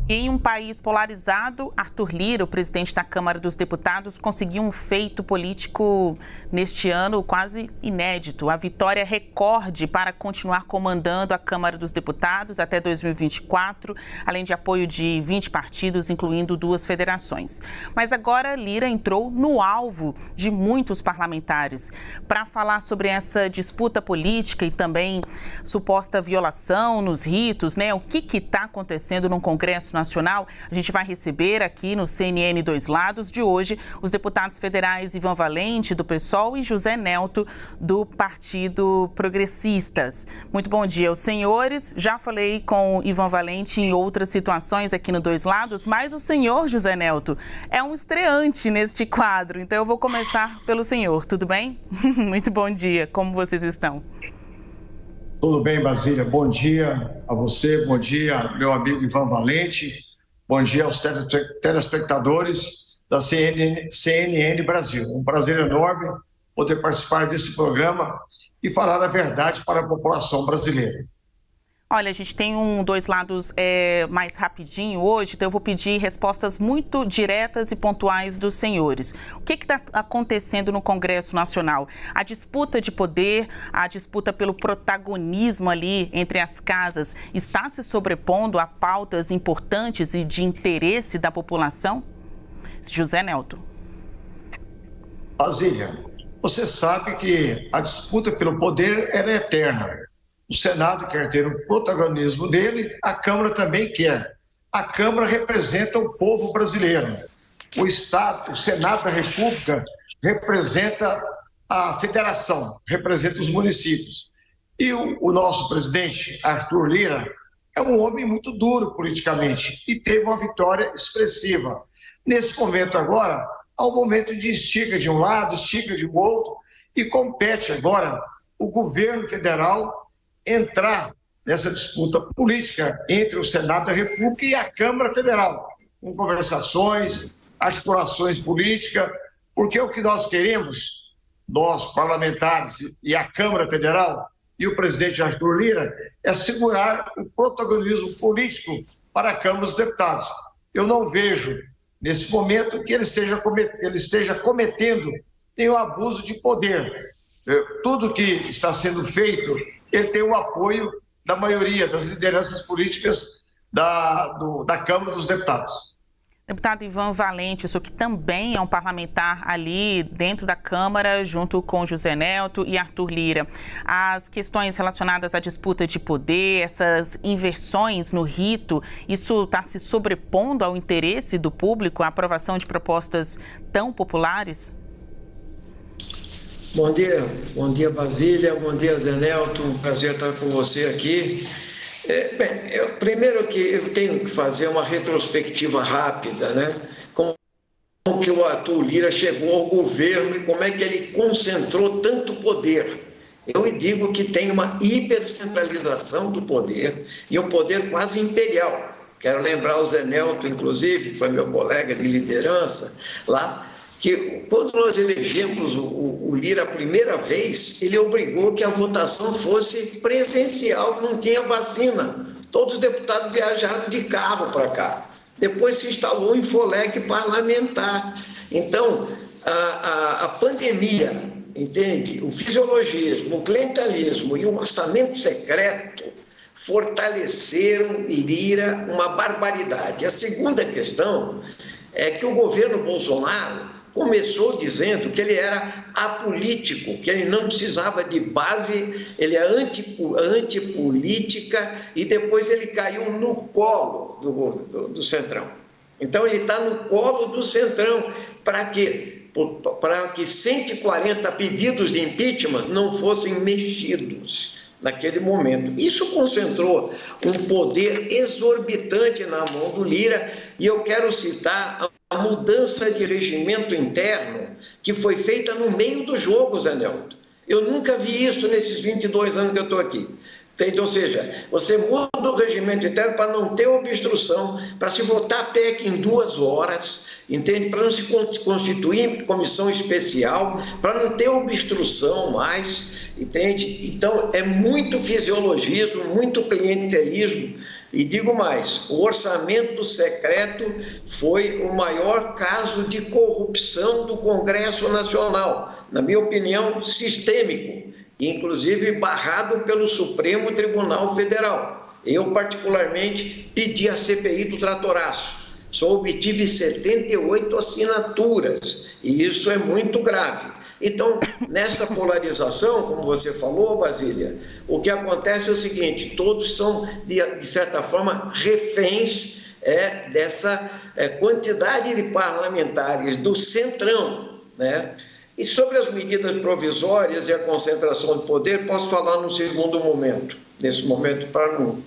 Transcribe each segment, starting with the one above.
Em um país polarizado, Arthur Lira, o presidente da Câmara dos Deputados, conseguiu um feito político neste ano quase inédito. A vitória recorde para continuar comandando a Câmara dos Deputados até 2024, além de apoio de 20 partidos, incluindo 2 federações. Mas agora Lira entrou no alvo de muitos parlamentares. Para falar sobre essa disputa política e também suposta violação nos ritos, o que está acontecendo no Congresso Nacional, a gente vai receber aqui no CNN Dois Lados de hoje os deputados federais Ivan Valente, do PSOL, e José Nelto, do Partido Progressistas. Muito bom dia aos senhores. Já falei com Ivan Valente em outras situações aqui no Dois Lados, mas o senhor, José Nelto, é um estreante neste quadro, então eu vou começar pelo senhor, tudo bem? Muito bom dia, como vocês estão? Tudo bem, Basília. Bom dia a você, bom dia, meu amigo Ivan Valente, bom dia aos telespectadores da CNN Brasil. Um prazer enorme poder participar desse programa e falar a verdade para a população brasileira. Olha, a gente tem Dois Lados mais rapidinho hoje, então eu vou pedir respostas muito diretas e pontuais dos senhores. O que está acontecendo no Congresso Nacional? A disputa de poder, a disputa pelo protagonismo ali entre as casas, está se sobrepondo a pautas importantes e de interesse da população? José Nelto. Basília, você sabe que a disputa pelo poder ela é eterna. O Senado quer ter o protagonismo dele, a Câmara também quer. A Câmara representa o povo brasileiro. O Estado, o Senado da República representa a federação, representa os municípios. E o nosso presidente, Arthur Lira, é um homem muito duro politicamente e teve uma vitória expressiva. Nesse momento agora, há um momento de estiga de um lado, estiga de outro, e compete agora o governo federal entrar nessa disputa política entre o Senado da República e a Câmara Federal, com conversações, articulações políticas, porque o que nós queremos, nós parlamentares e a Câmara Federal e o presidente Arthur Lira, é segurar o protagonismo político para a Câmara dos Deputados. Eu não vejo, nesse momento, que ele esteja cometendo nenhum abuso de poder. Tudo que está sendo feito, ele tem o apoio da maioria das lideranças políticas da Câmara dos Deputados. Deputado Ivan Valente, isso que também é um parlamentar ali dentro da Câmara, junto com José Nelto e Arthur Lira. As questões relacionadas à disputa de poder, essas inversões no rito, isso está se sobrepondo ao interesse do público, a aprovação de propostas tão populares? Bom dia Basília, bom dia Zé Nelto, um prazer estar com você aqui. Primeiro que eu tenho que fazer uma retrospectiva rápida, como que o Arthur Lira chegou ao governo e como é que ele concentrou tanto poder. Eu digo que tem uma hipercentralização do poder e um poder quase imperial. Quero lembrar o Zé Nelto, inclusive, que foi meu colega de liderança lá, que quando nós elegemos o Lira a primeira vez, ele obrigou que a votação fosse presencial, não tinha vacina. Todos os deputados viajaram de carro para cá. Depois se instalou o Infoleque parlamentar. Então, a pandemia, entende? O fisiologismo, o clientelismo e o orçamento secreto fortaleceram Lira uma barbaridade. A segunda questão é que o governo Bolsonaro começou dizendo que ele era apolítico, que ele não precisava de base, ele é antipolítica, e depois ele caiu no colo do Centrão. Então ele está no colo do Centrão. Para quê? Para que 140 pedidos de impeachment não fossem mexidos naquele momento. Isso concentrou um poder exorbitante na mão do Lira, e eu quero citar a mudança de regimento interno que foi feita no meio do jogo, Zé Nelto. Eu nunca vi isso nesses 22 anos que eu estou aqui. Entende? Ou seja, você muda o regimento interno para não ter obstrução, para se votar a PEC em 2 horas, entende? Para não se constituir comissão especial, para não ter obstrução mais, entende? Então, é muito fisiologismo, muito clientelismo. E digo mais, o orçamento secreto foi o maior caso de corrupção do Congresso Nacional, na minha opinião, sistêmico, inclusive barrado pelo Supremo Tribunal Federal. Eu, particularmente, pedi a CPI do Tratoraço. Só obtive 78 assinaturas, e isso é muito grave. Então, nessa polarização, como você falou, Basília, o que acontece é o seguinte: todos são, de certa forma, reféns dessa quantidade de parlamentares do centrão, né? E sobre as medidas provisórias e a concentração de poder, posso falar num segundo momento, nesse momento, para não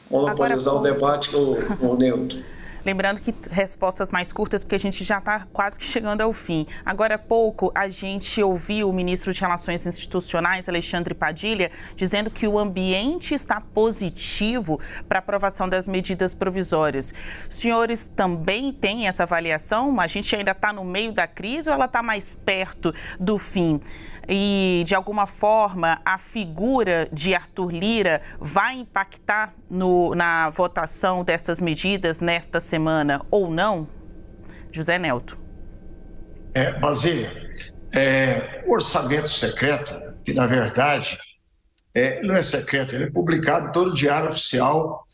monopolizar o debate com o Newton. Lembrando que respostas mais curtas, porque a gente já está quase que chegando ao fim. Agora há pouco, a gente ouviu o ministro de Relações Institucionais, Alexandre Padilha, dizendo que o ambiente está positivo para a aprovação das medidas provisórias. Os senhores também têm essa avaliação? A gente ainda está no meio da crise ou ela está mais perto do fim? E, de alguma forma, a figura de Arthur Lira vai impactar na votação dessas medidas nesta semana ou não? José Nelto. Basília, o orçamento secreto, que na verdade não é secreto, ele é publicado em todo o Diário Oficial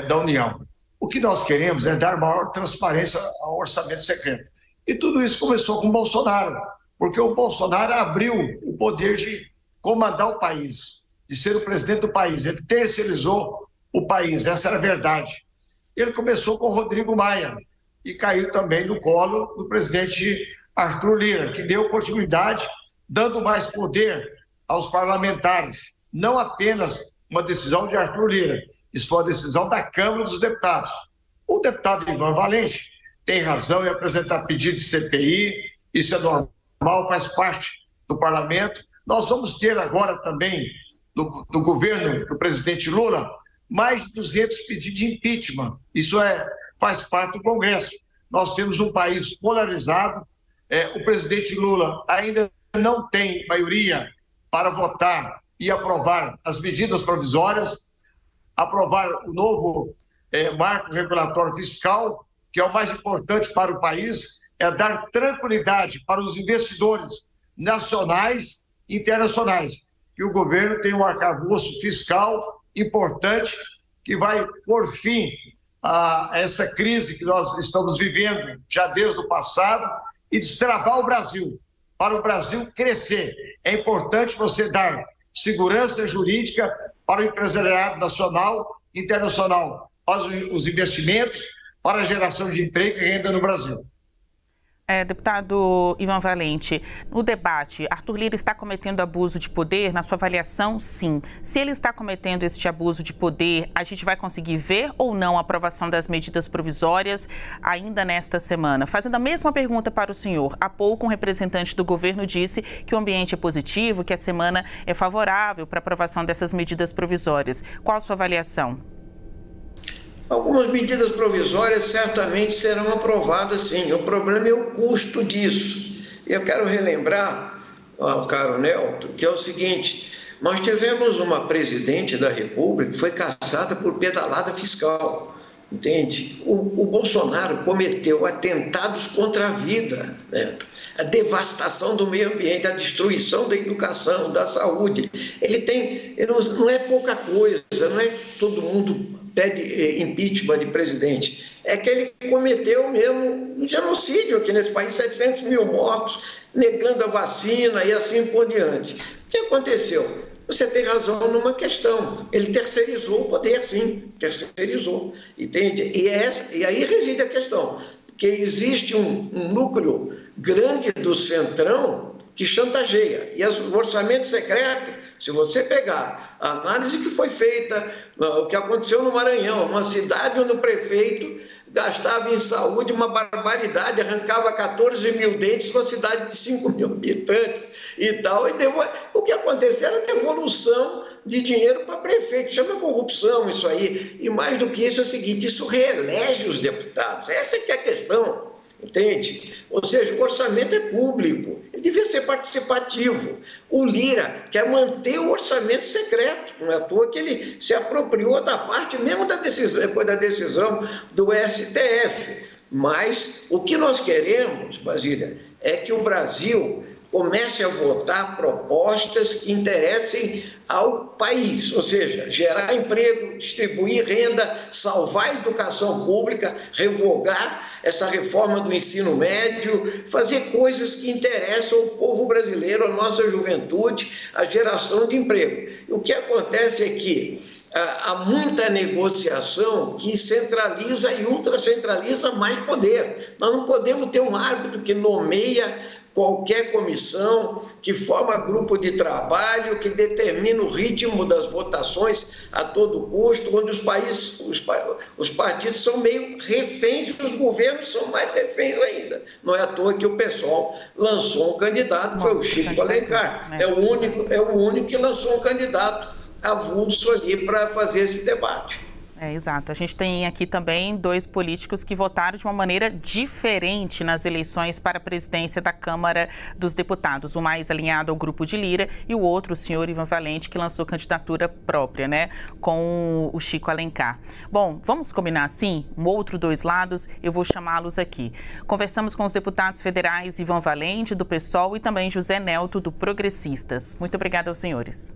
da União. O que nós queremos é dar maior transparência ao orçamento secreto. E tudo isso começou com o Bolsonaro, porque o Bolsonaro abriu o poder de comandar o país, de ser o presidente do país. Ele terceirizou o país, essa era a verdade. Ele começou com o Rodrigo Maia e caiu também no colo do presidente Arthur Lira, que deu continuidade, dando mais poder aos parlamentares. Não apenas uma decisão de Arthur Lira, isso foi uma decisão da Câmara dos Deputados. O deputado Ivan Valente tem razão em apresentar pedido de CPI, isso é normal, faz parte do parlamento. Nós vamos ter agora também, do governo do presidente Lula, mais de 200 pedidos de impeachment. Isso faz parte do Congresso. Nós temos um país polarizado. O presidente Lula ainda não tem maioria para votar e aprovar as medidas provisórias, aprovar o novo marco regulatório fiscal, que é o mais importante para o país, é dar tranquilidade para os investidores nacionais e internacionais, que o governo tem um arcabouço fiscal importante que vai pôr fim a essa crise que nós estamos vivendo já desde o passado e destravar o Brasil, para o Brasil crescer. É importante você dar segurança jurídica para o empresariado nacional e internacional, para os investimentos, para a geração de emprego e renda no Brasil. Deputado Ivan Valente, no debate, Arthur Lira está cometendo abuso de poder? Na sua avaliação, sim. Se ele está cometendo este abuso de poder, a gente vai conseguir ver ou não a aprovação das medidas provisórias ainda nesta semana? Fazendo a mesma pergunta para o senhor. Há pouco, um representante do governo disse que o ambiente é positivo, que a semana é favorável para a aprovação dessas medidas provisórias. Qual a sua avaliação? Algumas medidas provisórias certamente serão aprovadas, sim. O problema é o custo disso. Eu quero relembrar, caro Nelton, que é o seguinte: nós tivemos uma presidente da República que foi caçada por pedalada fiscal, entende? O Bolsonaro cometeu atentados contra a vida, né? A devastação do meio ambiente, a destruição da educação, da saúde. Não é pouca coisa, não é todo mundo pede impeachment de presidente, é que ele cometeu mesmo um genocídio aqui nesse país, 700 mil mortos, negando a vacina e assim por diante. O que aconteceu? Você tem razão numa questão, ele terceirizou o poder, sim, terceirizou, entende? E aí reside a questão, porque existe um núcleo grande do centrão que chantageia, e o orçamento secreto, se você pegar a análise que foi feita, o que aconteceu no Maranhão, uma cidade onde o prefeito gastava em saúde uma barbaridade, arrancava 14 mil dentes numa cidade de 5 mil habitantes e tal. E o que acontecia era devolução de dinheiro para prefeito. Chama corrupção isso aí. E mais do que isso é o seguinte, isso reelege os deputados. Essa que é a questão. Entende? Ou seja, o orçamento é público, ele devia ser participativo. O Lira quer manter o orçamento secreto, não é à toa que ele se apropriou da parte mesmo da decisão, depois da decisão do STF. Mas o que nós queremos, Basília, é que o Brasil comece a votar propostas que interessem ao país, ou seja, gerar emprego, distribuir renda, salvar a educação pública, revogar essa reforma do ensino médio, fazer coisas que interessam ao povo brasileiro, a nossa juventude, a geração de emprego. E o que acontece é que há muita negociação que centraliza e ultracentraliza mais poder. Nós não podemos ter um árbitro que nomeia qualquer comissão, que forma grupo de trabalho, que determina o ritmo das votações a todo custo, onde os partidos são meio reféns e os governos são mais reféns ainda. Não é à toa que o PSOL lançou um candidato, foi o Chico Alencar. É o único que lançou um candidato avulso ali para fazer esse debate. Exato. A gente tem aqui também 2 políticos que votaram de uma maneira diferente nas eleições para a presidência da Câmara dos Deputados. O mais alinhado ao grupo de Lira e o outro, o senhor Ivan Valente, que lançou candidatura própria, né, com o Chico Alencar. Bom, vamos combinar assim? Um outro 2 lados, eu vou chamá-los aqui. Conversamos com os deputados federais Ivan Valente, do PSOL, e também José Nelto, do Progressistas. Muito obrigada aos senhores.